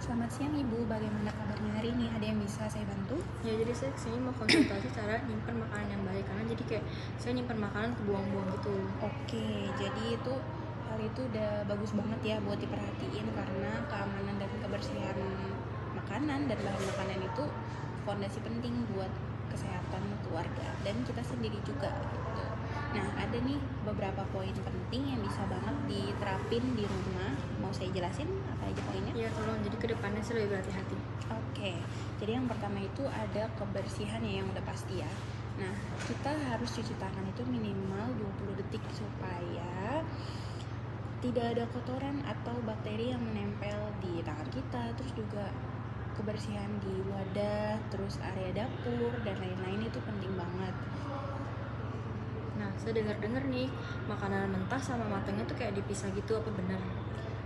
Selamat siang Ibu, bagaimana kabarnya hari ini? Ada yang bisa saya bantu? Ya, jadi saya kesini mau konsultasi cara nyimpen makanan yang baik, karena jadi kayak saya nyimpen makanan kebuang-buang gitu. Oke, jadi itu hal itu udah bagus banget ya buat diperhatiin karena keamanan dan kebersihan makanan dan bahan makanan itu fondasi penting buat kesehatan keluarga dan kita sendiri juga gitu. Nah, ada nih beberapa poin penting yang bisa banget diterapin di rumah. Mau saya jelasin apa aja poinnya? Ya, tolong, jadi kedepannya saya lebih berhati-hati. Oke, jadi yang pertama itu ada kebersihan ya yang udah pasti ya. Nah, kita harus cuci tangan itu minimal 20 detik supaya tidak ada kotoran atau bakteri yang menempel di tangan kita. Terus juga kebersihan di wadah, terus area dapur dan lain-lain itu penting banget. Nah, saya dengar-dengar nih makanan mentah sama matangnya tuh kayak dipisah gitu, apa benar?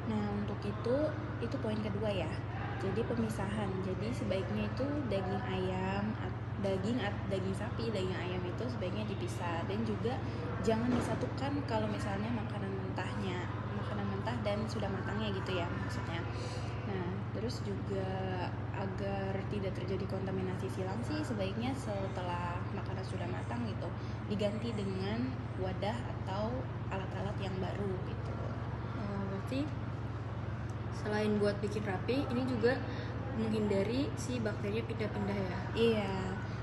Nah, untuk itu poin kedua ya. Jadi pemisahan. Jadi sebaiknya itu daging ayam, daging sapi, daging ayam itu sebaiknya dipisah dan juga jangan disatukan kalau misalnya makanan mentah dan sudah matangnya gitu ya maksudnya. Nah, terus juga agar tidak terjadi kontaminasi silang sih sebaiknya setelah makanan sudah matang gitu diganti dengan wadah atau alat-alat yang baru gitu. Berarti selain buat bikin rapi, ini juga menghindari si bakteri pindah-pindah ya? Iya,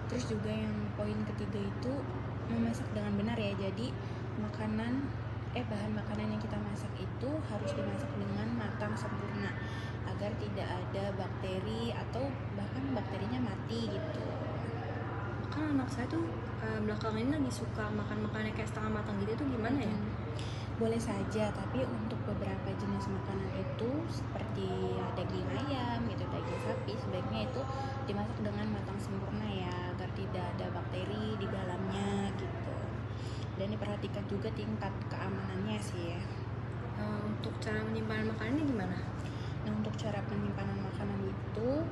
terus juga yang poin ketiga itu memasak dengan benar ya. Jadi bahan makanan yang kita masak itu harus dimasak dengan matang sempurna agar tidak ada bakteri atau bahkan bakterinya mati gitu. Kan anak saya tuh belakangan ini lagi suka makan makanan kayak setengah matang gitu, tuh gimana ya? Boleh saja, tapi untuk beberapa jenis makanan itu seperti daging ayam gitu, daging sapi sebaiknya itu dimasak dengan matang sempurna ya agar tidak ada bakteri di dalamnya gitu. Dan diperhatikan juga tingkat keamanannya sih ya. Untuk cara penyimpanan makanan ini gimana? Nah, untuk cara penyimpanan makanan itu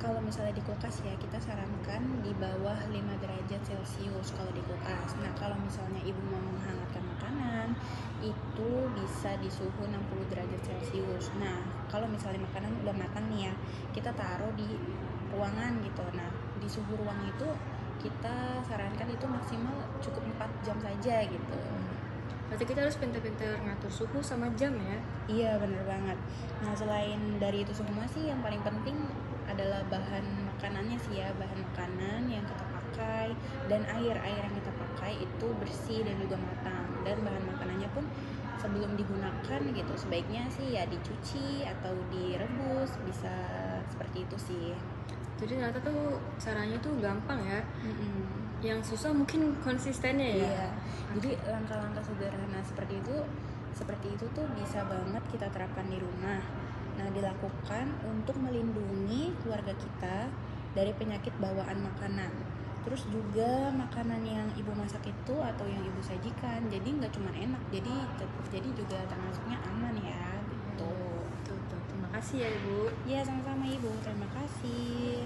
kalau misalnya di kulkas ya kita sarankan di bawah 5 derajat Celcius kalau di kulkas. Nah, kalau misalnya ibu mau menghangatkan makanan itu bisa di suhu 60 derajat Celcius. Nah, kalau misalnya makanan udah matang nih ya, kita taruh di ruangan gitu. Nah, di suhu ruang itu kita sarankan itu maksimal cukup 4 jam saja gitu. Berarti kita harus pintar-pintar ngatur suhu sama jam ya? Iya, bener banget. Nah, selain dari itu semua sih yang paling penting adalah bahan makanannya sih ya. Bahan makanan yang kita pakai dan air yang kita pakai itu bersih dan juga matang. Dan bahan makanannya pun sebelum digunakan gitu sebaiknya sih ya dicuci atau direbus, bisa seperti itu sih. Jadi ternyata tuh caranya tuh gampang ya. Yang susah mungkin konsistennya ya. Iya. Jadi langkah-langkah sederhana seperti itu tuh bisa banget kita terapkan di rumah. Nah, dilakukan untuk melindungi keluarga kita dari penyakit bawaan makanan. Terus juga makanan yang ibu masak itu atau yang ibu sajikan jadi nggak cuma enak, jadi juga termasuknya aman ya gitu. Tuh. Terima kasih ya Ibu. Ya, sama-sama Ibu, terima kasih.